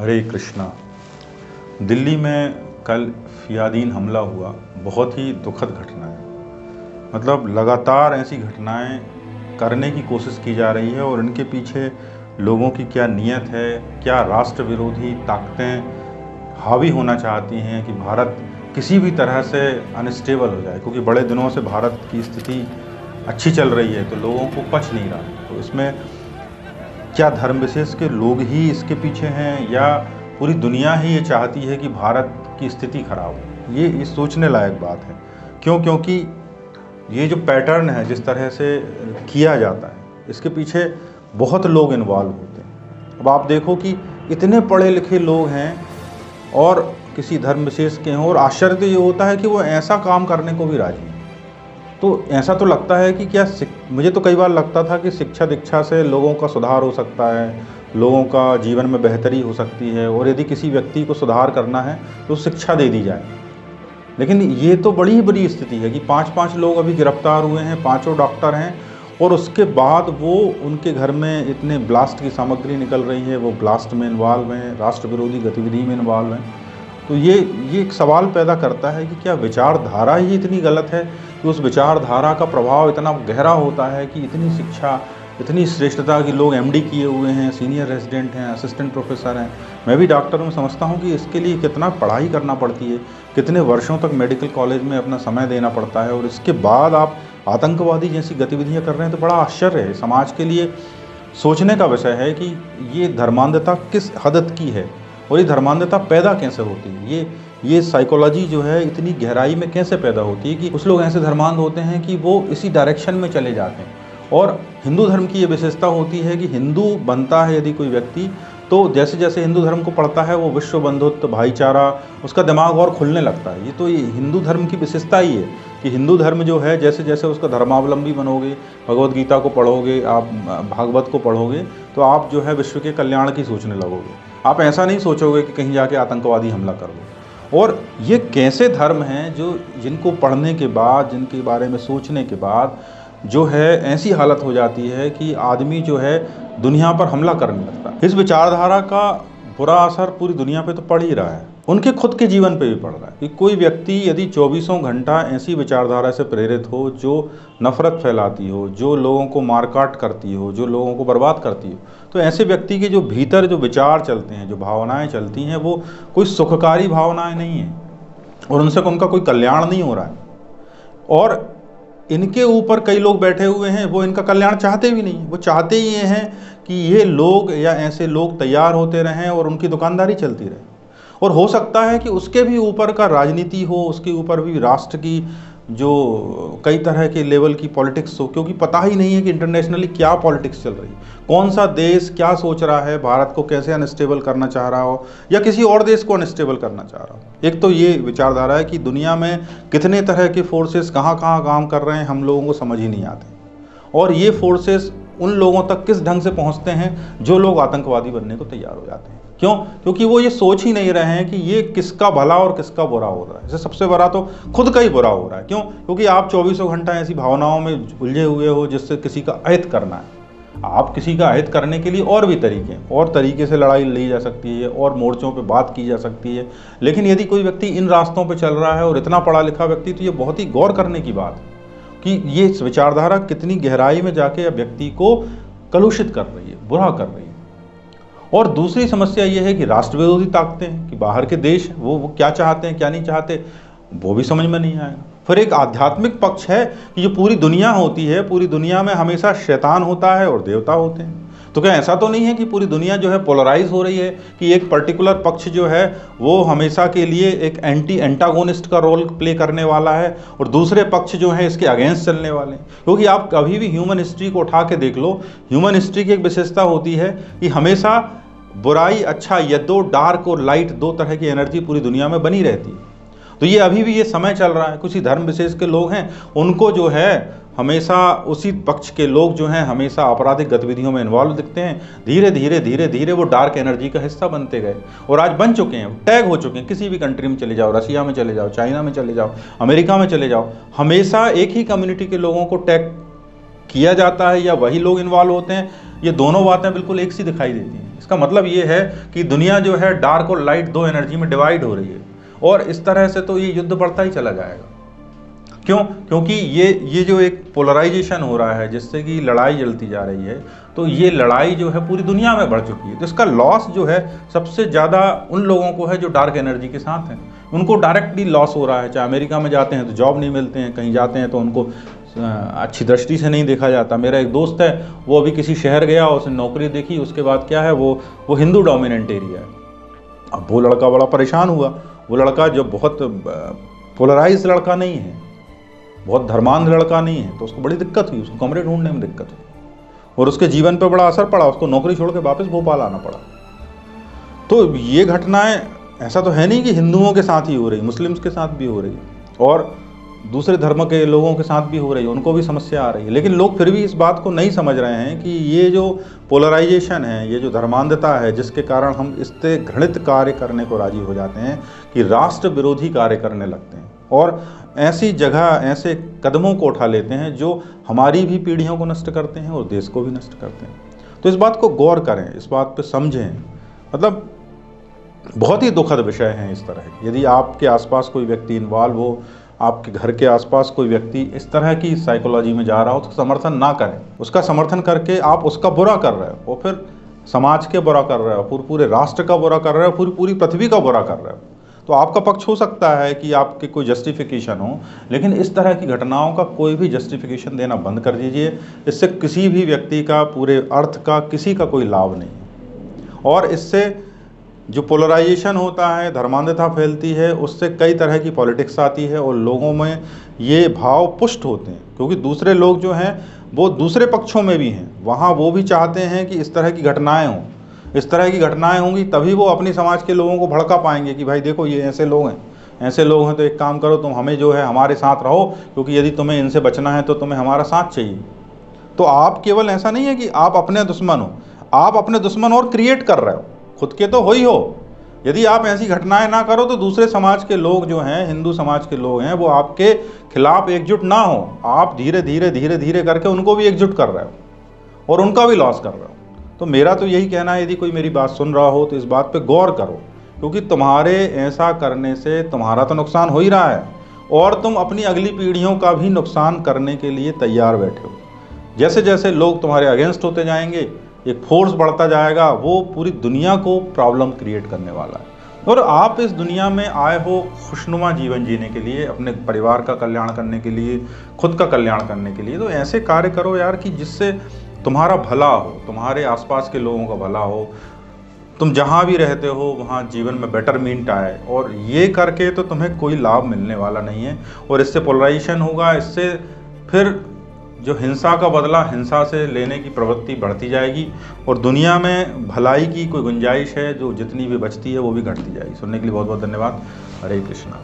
हरे कृष्णा। दिल्ली में कल फियादीन हमला हुआ, बहुत ही दुखद घटना है। मतलब लगातार ऐसी घटनाएं करने की कोशिश की जा रही है और इनके पीछे लोगों की क्या नीयत है, क्या राष्ट्र विरोधी ताकतें हावी होना चाहती हैं कि भारत किसी भी तरह से अनस्टेबल हो जाए, क्योंकि बड़े दिनों से भारत की स्थिति अच्छी चल रही है तो लोगों को पच नहीं रहा है। तो इसमें क्या धर्म विशेष के लोग ही इसके पीछे हैं या पूरी दुनिया ही ये चाहती है कि भारत की स्थिति खराब हो? ये सोचने लायक बात है। क्योंकि ये जो पैटर्न है, जिस तरह से किया जाता है, इसके पीछे बहुत लोग इन्वॉल्व होते हैं। अब आप देखो कि इतने पढ़े लिखे लोग हैं और किसी धर्म विशेष के हैं, और आश्चर्य तो ये होता है कि वो ऐसा काम करने को भी राजी हैं। तो ऐसा तो लगता है कि क्या मुझे तो कई बार लगता था कि शिक्षा दीक्षा से लोगों का सुधार हो सकता है, लोगों का जीवन में बेहतरी हो सकती है, और यदि किसी व्यक्ति को सुधार करना है तो शिक्षा दे दी जाए। लेकिन ये तो बड़ी ही बड़ी स्थिति है कि 5-5 लोग अभी गिरफ्तार हुए हैं, 5 डॉक्टर हैं, और उसके बाद वो उनके घर में इतने ब्लास्ट की सामग्री निकल रही है, वो ब्लास्ट में इन्वॉल्व हैं, राष्ट्र विरोधी गतिविधि में इन्वॉल्व हैं। तो ये एक सवाल पैदा करता है कि क्या विचारधारा ही इतनी गलत है कि उस विचारधारा का प्रभाव इतना गहरा होता है कि इतनी शिक्षा, इतनी श्रेष्ठता की लोग एमडी किए हुए हैं, सीनियर रेजिडेंट हैं, असिस्टेंट प्रोफेसर हैं। मैं भी डॉक्टर हूँ, समझता हूँ कि इसके लिए कितना पढ़ाई करना पड़ती है, कितने वर्षों तक मेडिकल कॉलेज में अपना समय देना पड़ता है, और इसके बाद आप आतंकवादी जैसी गतिविधियाँ कर रहे हैं। तो बड़ा आश्चर्य है, समाज के लिए सोचने का विषय है कि ये धर्मांधता किस हद की है और ये धर्मांधता पैदा कैसे होती है। ये साइकोलॉजी जो है इतनी गहराई में कैसे पैदा होती है कि कुछ लोग ऐसे धर्मांध होते हैं कि वो इसी डायरेक्शन में चले जाते हैं। और हिंदू धर्म की ये विशेषता होती है कि हिंदू बनता है यदि कोई व्यक्ति, तो जैसे जैसे हिंदू धर्म को पढ़ता है वो विश्व बंधुत्व, भाईचारा, उसका दिमाग और खुलने लगता है। ये हिंदू धर्म की विशेषता ही है कि हिंदू धर्म जो है, जैसे जैसे उसका धर्मावलंबी बनोगे, भगवद गीता को पढ़ोगे, आप भागवत को पढ़ोगे, तो आप जो है विश्व के कल्याण की सोचने लगोगे। आप ऐसा नहीं सोचोगे कि कहीं जाके आतंकवादी हमला कर दो। और ये कैसे धर्म हैं जिनको पढ़ने के बाद, जिनके बारे में सोचने के बाद जो है ऐसी हालत हो जाती है कि आदमी जो है दुनिया पर हमला करने लगता है। इस विचारधारा का बुरा असर पूरी दुनिया पे तो पड़ ही रहा है, उनके खुद के जीवन पे भी पड़ रहा है कि कोई व्यक्ति यदि 24 घंटा ऐसी विचारधारा से प्रेरित हो जो नफरत फैलाती हो, जो लोगों को मारकाट करती हो, जो लोगों को बर्बाद करती हो, तो ऐसे व्यक्ति के जो भीतर जो विचार चलते हैं, जो भावनाएं चलती हैं, वो कोई सुखकारी भावनाएं नहीं हैं और उनसे उनका कोई कल्याण नहीं हो रहा है। और इनके ऊपर कई लोग बैठे हुए हैं, वो इनका कल्याण चाहते भी नहीं। वो चाहते ही ये हैं कि ये लोग या ऐसे लोग तैयार होते रहें और उनकी दुकानदारी चलती रहे। और हो सकता है कि उसके भी ऊपर का राजनीति हो, उसके ऊपर भी राष्ट्र की जो कई तरह के लेवल की पॉलिटिक्स हो, क्योंकि पता ही नहीं है कि इंटरनेशनली क्या पॉलिटिक्स चल रही है, कौन सा देश क्या सोच रहा है, भारत को कैसे अनस्टेबल करना चाह रहा हो या किसी और देश को अनस्टेबल करना चाह रहा हो। एक तो ये विचारधारा है कि दुनिया में कितने तरह के फोर्सेस कहाँ कहाँ काम कर रहे हैं, हम लोगों को समझ ही नहीं आते, और ये फोर्सेस उन लोगों तक किस ढंग से पहुँचते हैं जो लोग आतंकवादी बनने को तैयार हो जाते हैं। क्यों? क्योंकि वो ये सोच ही नहीं रहे हैं कि ये किसका भला और किसका बुरा हो रहा है। जैसे सबसे बड़ा तो खुद का ही बुरा हो रहा है। क्यों? क्योंकि आप 24 घंटा ऐसी भावनाओं में उलझे हुए हो जिससे किसी का अहित करना है। आप किसी का अहित करने के लिए और भी तरीके हैं, और तरीके से लड़ाई ली जा सकती है और मोर्चों पे बात की जा सकती है। लेकिन यदि कोई व्यक्ति इन रास्तों पर चल रहा है और इतना पढ़ा लिखा व्यक्ति, तो ये बहुत ही गौर करने की बात है कि ये विचारधारा कितनी गहराई में जाके व्यक्ति को कलुषित कर रही है, बुरा कर रही है। और दूसरी समस्या ये है कि राष्ट्र विरोधी ताकतें हैं कि बाहर के देश वो क्या चाहते हैं, क्या नहीं चाहते, वो भी समझ में नहीं आएगा। फिर एक आध्यात्मिक पक्ष है कि जो पूरी दुनिया होती है, पूरी दुनिया में हमेशा शैतान होता है और देवता होते हैं। तो क्या ऐसा तो नहीं है कि पूरी दुनिया जो है पोलराइज हो रही है कि एक पर्टिकुलर पक्ष जो है वो हमेशा के लिए एक एंटागोनिस्ट का रोल प्ले करने वाला है और दूसरे पक्ष जो है इसके अगेंस्ट चलने वाले हैं? क्योंकि आप कभी भी ह्यूमन हिस्ट्री को उठा के देख लो, ह्यूमन हिस्ट्री की एक विशेषता होती है कि हमेशा बुराई, अच्छा, ये दो डार्क और लाइट, दो तरह की एनर्जी पूरी दुनिया में बनी रहती है। तो ये अभी भी ये समय चल रहा है। कुछ ही धर्म विशेष के लोग हैं, उनको जो है हमेशा उसी पक्ष के लोग जो हैं हमेशा आपराधिक गतिविधियों में इन्वॉल्व दिखते हैं। धीरे धीरे धीरे धीरे वो डार्क एनर्जी का हिस्सा बनते गए और आज बन चुके हैं, टैग हो चुके हैं। किसी भी कंट्री में चले जाओ, रशिया में चले जाओ, चाइना में चले जाओ, अमेरिका में चले जाओ, हमेशा एक ही कम्युनिटी के लोगों को टैग किया जाता है या वही लोग इन्वॉल्व होते हैं। ये दोनों बातें बिल्कुल एक सी दिखाई देती हैं। इसका मतलब ये है कि दुनिया जो है डार्क और लाइट दो एनर्जी में डिवाइड हो रही है, और इस तरह से तो ये युद्ध बढ़ता ही चला जाएगा। क्यों? क्योंकि ये जो एक पोलराइजेशन हो रहा है जिससे कि लड़ाई जलती जा रही है, तो ये लड़ाई जो है पूरी दुनिया में बढ़ चुकी है। तो इसका लॉस जो है सबसे ज़्यादा उन लोगों को है जो डार्क एनर्जी के साथ हैं, उनको डायरेक्टली लॉस हो रहा है। चाहे अमेरिका में जाते हैं तो जॉब नहीं मिलते हैं, कहीं जाते हैं तो उनको अच्छी दृष्टि से नहीं देखा जाता। मेरा एक दोस्त है, वो अभी किसी शहर गया, उसने नौकरी देखी, उसके बाद क्या है, वो हिंदू डोमिनेंट एरिया है। अब वो लड़का बड़ा परेशान हुआ। वो लड़का जो बहुत पोलराइज लड़का नहीं है, बहुत धर्मांध लड़का नहीं है, तो उसको बड़ी दिक्कत हुई, उसको कमरे ढूंढने में दिक्कत हुई और उसके जीवन पर बड़ा असर पड़ा। उसको नौकरी छोड़ के वापस भोपाल आना पड़ा। तो ये घटनाएं, ऐसा तो है नहीं कि हिंदुओं के साथ ही हो रही, मुस्लिम्स के साथ भी हो रही और दूसरे धर्म के लोगों के साथ भी हो रही है, उनको भी समस्या आ रही है। लेकिन लोग फिर भी इस बात को नहीं समझ रहे हैं कि ये जो पोलराइजेशन है, ये जो धर्मांधता है, जिसके कारण हम इससे घृणित कार्य करने को राजी हो जाते हैं कि राष्ट्र विरोधी कार्य करने लगते हैं और ऐसी जगह, ऐसे कदमों को उठा लेते हैं जो हमारी भी पीढ़ियों को नष्ट करते हैं और देश को भी नष्ट करते हैं। तो इस बात को गौर करें, इस बात पे समझें। मतलब बहुत ही दुखद विषय है इस तरह। यदि आपके आसपास कोई व्यक्ति इन्वॉल्व हो, आपके घर के आसपास कोई व्यक्ति इस तरह की साइकोलॉजी में जा रहा हो, तो समर्थन ना करें। उसका समर्थन करके आप उसका बुरा कर रहे हो और फिर समाज के बुरा कर रहे हो, पूरे राष्ट्र का बुरा कर रहे हो, पूरी पृथ्वी का बुरा कर रहे हो। तो आपका पक्ष हो सकता है कि आपके कोई जस्टिफिकेशन हो, लेकिन इस तरह की घटनाओं का कोई भी जस्टिफिकेशन देना बंद कर दीजिए। इससे किसी भी व्यक्ति का, पूरे अर्थ का, किसी का कोई लाभ नहीं है। और इससे जो पोलराइजेशन होता है, धर्मांधता फैलती है, उससे कई तरह की पॉलिटिक्स आती है और लोगों में ये भाव पुष्ट होते हैं, क्योंकि दूसरे लोग जो हैं वो दूसरे पक्षों में भी हैं, वहाँ वो भी चाहते हैं कि इस तरह की घटनाएं हों। इस तरह की घटनाएं होंगी तभी वो अपनी समाज के लोगों को भड़का पाएंगे कि भाई देखो ये ऐसे लोग हैं, ऐसे लोग हैं, तो एक काम करो, तुम हमें जो है हमारे साथ रहो, क्योंकि यदि तुम्हें इनसे बचना है तो तुम्हें हमारा साथ चाहिए। तो आप केवल ऐसा नहीं है कि आप अपने दुश्मन हो, आप अपने दुश्मन और क्रिएट कर रहे हो, खुद के तो हो ही हो। यदि आप ऐसी घटनाएं ना करो तो दूसरे समाज के लोग जो हैं, हिंदू समाज के लोग हैं, वो आपके खिलाफ एकजुट ना हो। आप धीरे धीरे करके उनको भी एकजुट कर रहे हो और उनका भी लॉस कर रहे हो। तो मेरा तो यही कहना है, यदि कोई मेरी बात सुन रहा हो तो इस बात पे गौर करो, क्योंकि तुम्हारे ऐसा करने से तुम्हारा तो नुकसान हो ही रहा है और तुम अपनी अगली पीढ़ियों का भी नुकसान करने के लिए तैयार बैठे हो। जैसे जैसे लोग तुम्हारे अगेंस्ट होते जाएंगे, एक फोर्स बढ़ता जाएगा, वो पूरी दुनिया को प्रॉब्लम क्रिएट करने वाला है। और आप इस दुनिया में आए हो खुशनुमा जीवन जीने के लिए, अपने परिवार का कल्याण करने के लिए, खुद का कल्याण करने के लिए। तो ऐसे कार्य करो यार कि जिससे तुम्हारा भला हो, तुम्हारे आसपास के लोगों का भला हो, तुम जहाँ भी रहते हो वहाँ जीवन में बेटरमेंट आए। और ये करके तो तुम्हें कोई लाभ मिलने वाला नहीं है और इससे पोलराइजेशन होगा। इससे फिर जो हिंसा का बदला हिंसा से लेने की प्रवृत्ति बढ़ती जाएगी और दुनिया में भलाई की कोई गुंजाइश है जो जितनी भी बचती है वो भी घटती जाएगी। सुनने के लिए बहुत बहुत धन्यवाद। हरे कृष्णा।